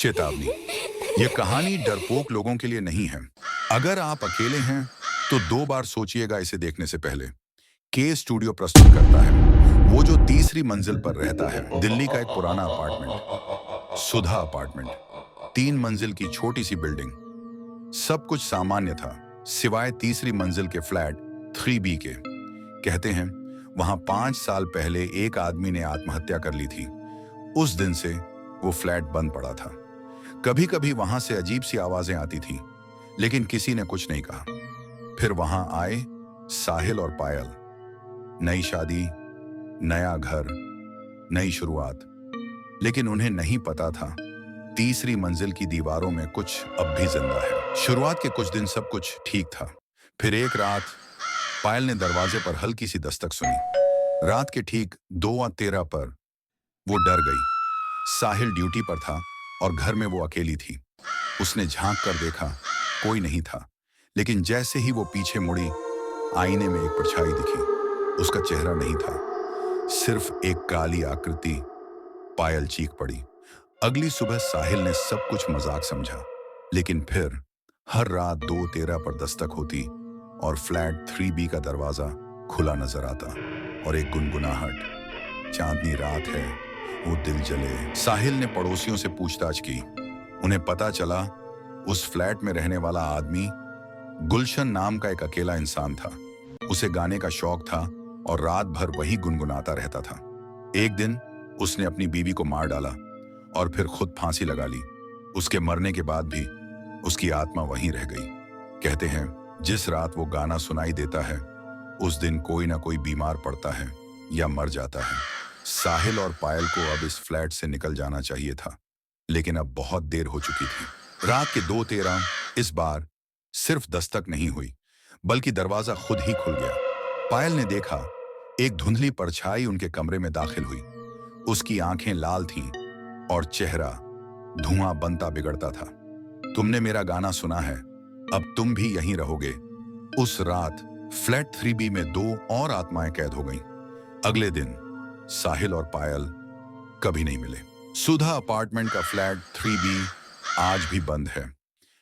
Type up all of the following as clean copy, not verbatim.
चेतावनी, यह कहानी डरपोक लोगों के लिए नहीं है। अगर आप अकेले हैं तो 2 बार सोचिएगा इसे देखने से पहले। के स्टूडियो प्रस्तुत करता है वो जो तीसरी मंजिल पर रहता है। दिल्ली का एक पुराना अपार्टमेंट, सुधा अपार्टमेंट। 3 मंजिल की छोटी सी बिल्डिंग। सब कुछ सामान्य था सिवाय तीसरी मंजिल के फ्लैट 3B के। कहते हैं वहां 5 साल पहले एक आदमी ने आत्महत्या कर ली थी। उस दिन से वो फ्लैट बंद पड़ा था। कभी कभी वहां से अजीब सी आवाजें आती थी, लेकिन किसी ने कुछ नहीं कहा। फिर वहां आए साहिल और पायल। नई शादी, नया घर, नई शुरुआत। लेकिन उन्हें नहीं पता था तीसरी मंजिल की दीवारों में कुछ अब भी जिंदा है। शुरुआत के कुछ दिन सब कुछ ठीक था। फिर एक रात पायल ने दरवाजे पर हल्की सी दस्तक सुनी। रात के ठीक 2:13 पर वो डर गई। साहिल ड्यूटी पर था और घर में वो अकेली थी। उसने झांक कर देखा, कोई नहीं था। लेकिन जैसे ही वो पीछे मुड़ी, आईने में एक परछाई दिखी। उसका चेहरा नहीं था, सिर्फ एक काली आकृति। पायल चीख पड़ी। अगली सुबह साहिल ने सब कुछ मजाक समझा, लेकिन फिर हर रात 2:13 पर दस्तक होती और फ्लैट 3B का दरवाजा खुला नजर आता और एक गुनगुनाहट, चांदनी रात है, वो दिल जले। साहिल ने पड़ोसियों से पूछताछ की। उन्हें पता चला उस फ्लैट में रहने वाला आदमी गुलशन नाम का एक अकेला इंसान था। उसे गाने का शौक था और रात भर वही गुनगुनाता रहता था। एक दिन उसने अपनी बीवी को मार डाला और फिर खुद फांसी लगा ली। उसके मरने के बाद भी उसकी आत्मा वहीं रह गई। कहते हैं जिस रात वो गाना सुनाई देता है, उस दिन कोई ना कोई बीमार पड़ता है या मर जाता है। साहिल और पायल को अब इस फ्लैट से निकल जाना चाहिए था, लेकिन अब बहुत देर हो चुकी थी। रात के 2:13 इस बार सिर्फ दस्तक नहीं हुई, बल्कि दरवाजा खुद ही खुल गया। पायल ने देखा एक धुंधली परछाई उनके कमरे में दाखिल हुई। उसकी आंखें लाल थीं और चेहरा धुआं बनता बिगड़ता था। तुमने मेरा गाना सुना है, अब तुम भी यहीं रहोगे। उस रात फ्लैट 3B में 2 और आत्माएं कैद हो गईं। अगले दिन साहिल और पायल कभी नहीं मिले। सुधा अपार्टमेंट का फ्लैट 3B आज भी बंद है,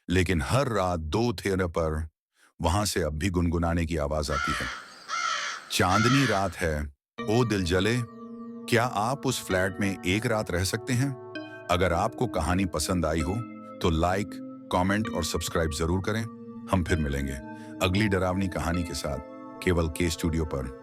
लेकिन हर रात 2:13 पर वहां से अब भी गुनगुनाने की आवाज आती है। चांदनी रात है, ओ दिल जले। क्या आप उस फ्लैट में एक रात रह सकते हैं? अगर आपको कहानी पसंद आई हो तो लाइक, कमेंट और सब्सक्राइब जरूर करें। हम फिर मिलेंगे अगली डरावनी कहानी के साथ, केवल के स्टूडियो पर।